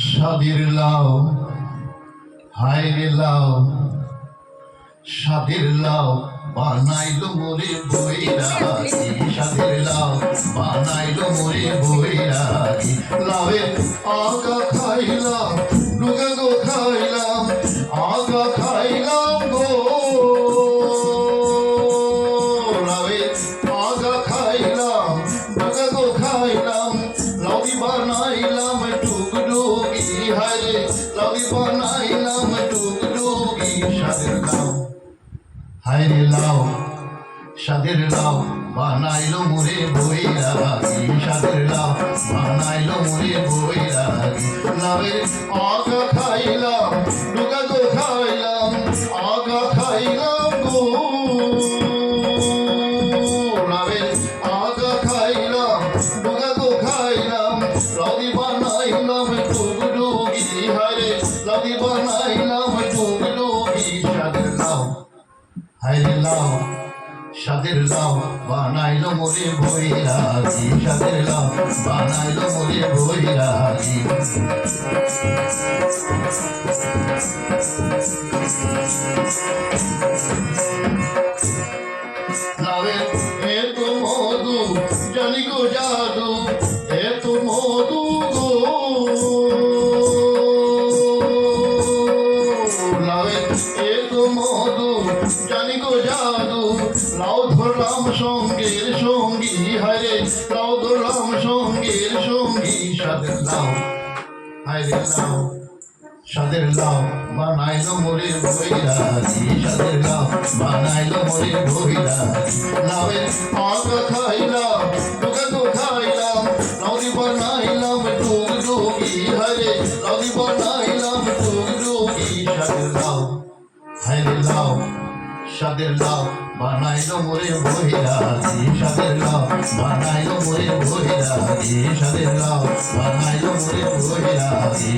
স্বাদের লাউ হায়রে লাউ, স্বাদের লাউ বানাইলো মোরে বৈরাগী, স্বাদের লাউ বানাইলো মোরে বৈরাগী। লাউয়ের আগা খাইলাম, ডুগা গো খাইলাম, আগা খাইলাম গো, লাউয়ের আগা খাইলাম, ডুগা গো খাইলাম। লাউই বানাইলাম টুকটুকি, হায়রে লাউই বানাইলাম টুকটুকি। স্বাদের লাউ হায়রে লাউ, স্বাদের লাউ বানাইলো মোরে বৈরাগী, স্বাদের লাউ বানাইলো মোরে বৈরাগী। লাউয়ের আগা খাইলাম, ডুগা গো খাইলাম, আগা খাইলাম গো, লাউয়ের আগা খাইলাম, ডুগা গো খাইলাম। লাউই বানাইলাম টুকটুকি, হায়রে লাউই বানাইলাম টুকটুকি। স্বাদের লাউ হায়রে লাউ, স্বাদের লাউ বানাইলো মোরে বৈরাগী, স্বাদের লাউ বানাইলো মোরে বৈরাগী। লাউয়ের এত মধু জানি গো জাদু, এত মধু গো, লাউয়ের এত মধু জানি গো জাদু। লাউ ধরলাম সঙ্গের সঙ্গী, হায়রে লাউ ধরলাম সঙ্গের সঙ্গী। স্বাদের লাউ হায়রে লাউ, স্বাদের লাউ বানাইলো মোরে বৈরাগী, স্বাদের লাউ বানাইলো মোরে বৈরাগী। লাউয়ের আগা খাইলাম, ডুগা গো খাইলাম, লাউই বানাইলাম টুকটুকি, হায়রে লাউই বানাইলাম টুকটুকি। স্বাদের লাউ হায়রে লাউ, স্বাদের লাউ বানাইলো মোরে বৈরাগী, স্বাদের লাউ বানাইলো মোরে বৈরাগী, স্বাদের লাউ বানাইলো মোরে বৈরাগী।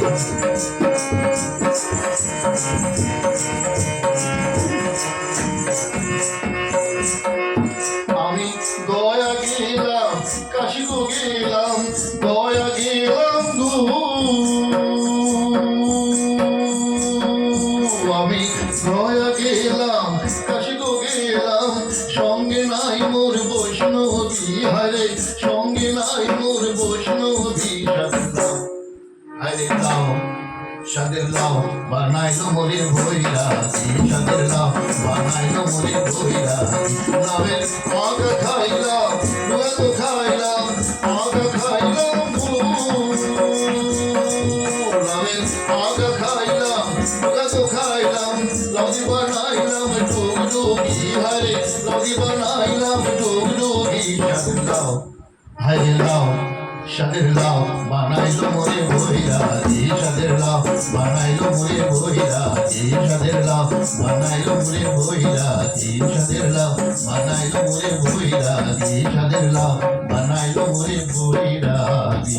আমি গয়া গেলাম, কাশি গো গেলাম, গয়া গেলাম গো, আমি গয়া গেলাম, কাশি গো গেলাম। সঙ্গে নাই মোর বৈষ্ণবী, হায়রে সঙ্গে নাই মোর বৈষ্ণবী। স্বাদের লাউ হায়রে লাউ, স্বাদের লাউ বানাইলো মোরে বৈরাগী, স্বাদের লাউ বানাইলো মোরে বৈরাগী। লাউয়ের আগা খাইলাম, ডুগা গো খাইলাম, আগা খাইলাম গো, লাউয়ের আগা খাইলাম, ডুগা গো খাইলাম। লাউই বানাইলাম টুকটুকি, হায়রে লাউই বানাইলাম টুকটুকি। স্বাদের লাউ হায়রে লাউ, স্বাদের লাউ বানাইলো মোরে বৈরাগী, স্বাদের লাউ বানাইলো মোরে বৈরাগী, স্বাদের লাউ বানাইলো মোরে বৈরাগী, স্বাদের লাউ বানাইলো মোরে বৈরাগী, স্বাদের লাউ বানাইলো মোরে বৈরাগী।